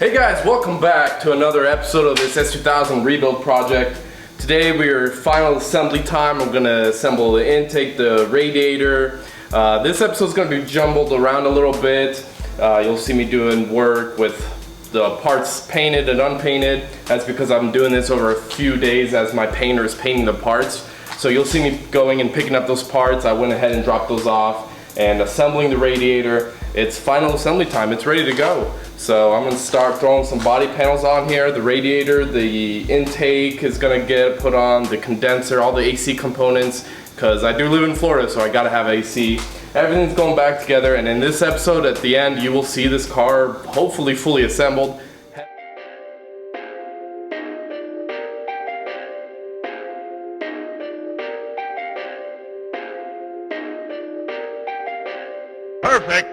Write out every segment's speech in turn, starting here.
Hey guys, welcome back to another episode of this S2000 rebuild project. Today we are final assembly time. I'm going to assemble the intake, the radiator. This episode is going to be jumbled around a little bit. You'll see me doing work with the parts painted and unpainted. That's because I'm doing this over a few days as my painter is painting the parts. So you'll see me going and picking up those parts. I went ahead and dropped those off and assembling the radiator. It's final assembly time. It's ready to go. So I'm going to start throwing some body panels on here. The radiator, the intake is going to get put on, the condenser, all the AC components, because I do live in Florida, so I got to have AC. Everything's going back together, and in this episode at the end you will see this car hopefully fully assembled. Perfect.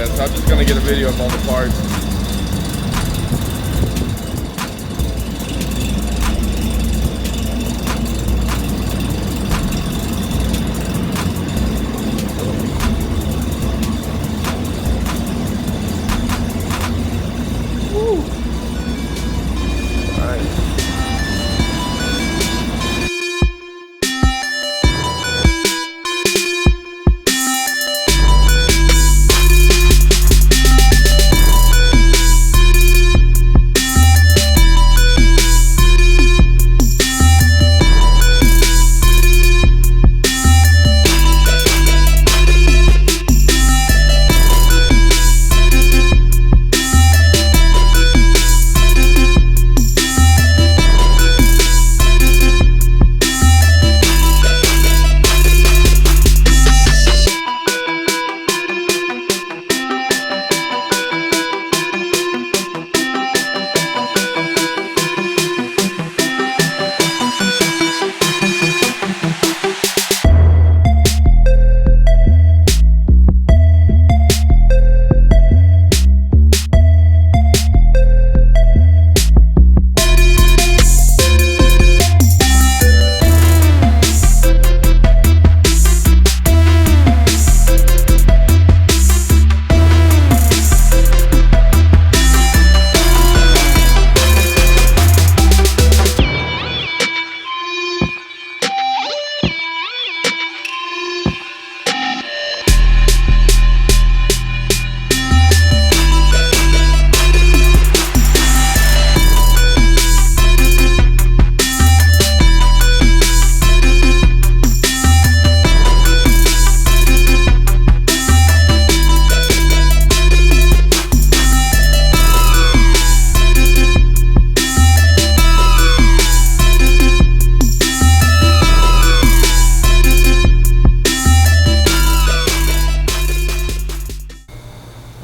Yeah, so I'm just gonna get a video of all the parts.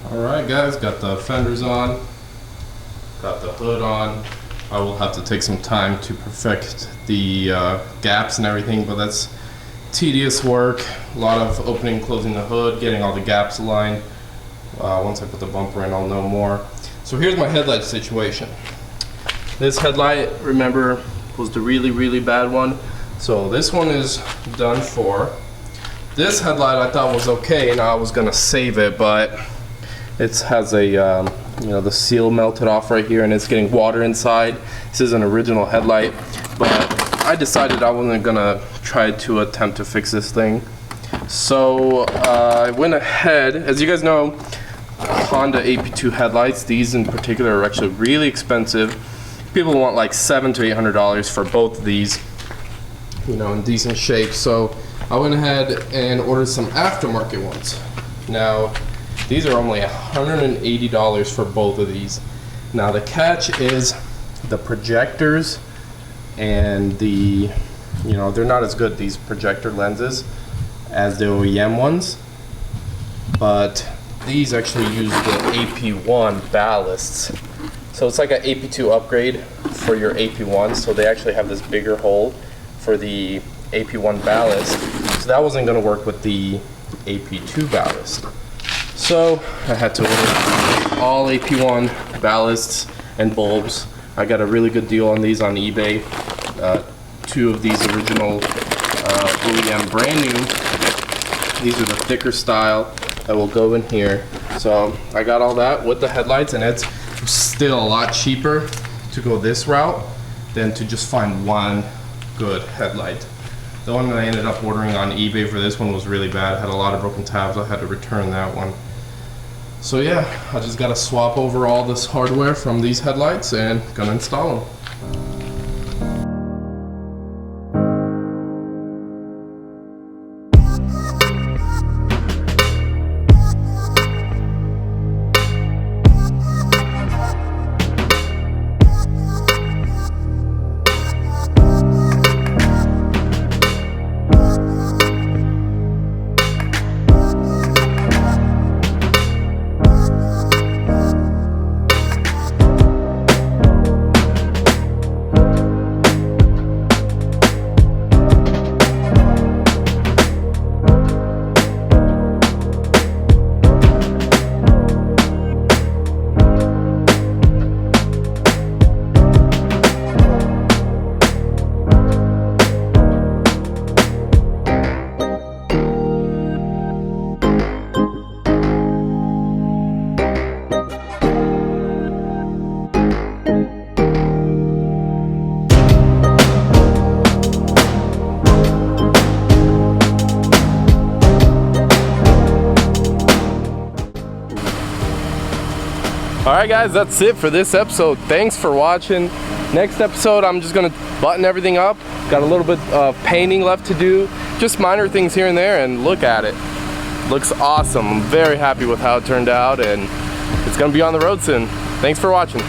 Alright guys, got the fenders on, got the hood on. I will have to take some time to perfect the gaps and everything, but that's tedious work. A lot of opening and closing the hood, getting all the gaps aligned. Once I put the bumper in, I'll know more. So here's my headlight situation. This headlight, remember, was the really bad one. So this one is done for. This headlight I thought was okay, and I was gonna save it, but it has a, you know, the seal melted off right here, and it's getting water inside. This is an original headlight, but I decided I wasn't gonna try to attempt to fix this thing. So I went ahead, as you guys know, Honda AP2 headlights, these in particular are actually really expensive. People want like $700 to $800 for both of these, you know, in decent shape. So I went ahead and ordered some aftermarket ones. Now, these are only $180 for both of these. Now the catch is the projectors and the, you know, they're not as good, these projector lenses, as the OEM ones, but these actually use the AP1 ballasts. So it's like an AP2 upgrade for your AP1, so they actually have this bigger hole for the AP1 ballast. So that wasn't gonna work with the AP2 ballast. So I had to order all AP1 ballasts and bulbs. I got a really good deal on these on eBay. Two of these original OEM brand new. These are the thicker style that will go in here. So I got all that with the headlights, and it's still a lot cheaper to go this route than to just find one good headlight. The one that I ended up ordering on eBay for this one was really bad. It had a lot of broken tabs. I had to return that one. So yeah, I just gotta swap over all this hardware from these headlights and gonna install them. Alright guys, that's it for this episode. Thanks for watching. Next episode, I'm just gonna button everything up. Got a little bit of painting left to do. Just minor things here and there, and look at it. Looks awesome. I'm very happy with how it turned out, and it's gonna be on the road soon. Thanks for watching.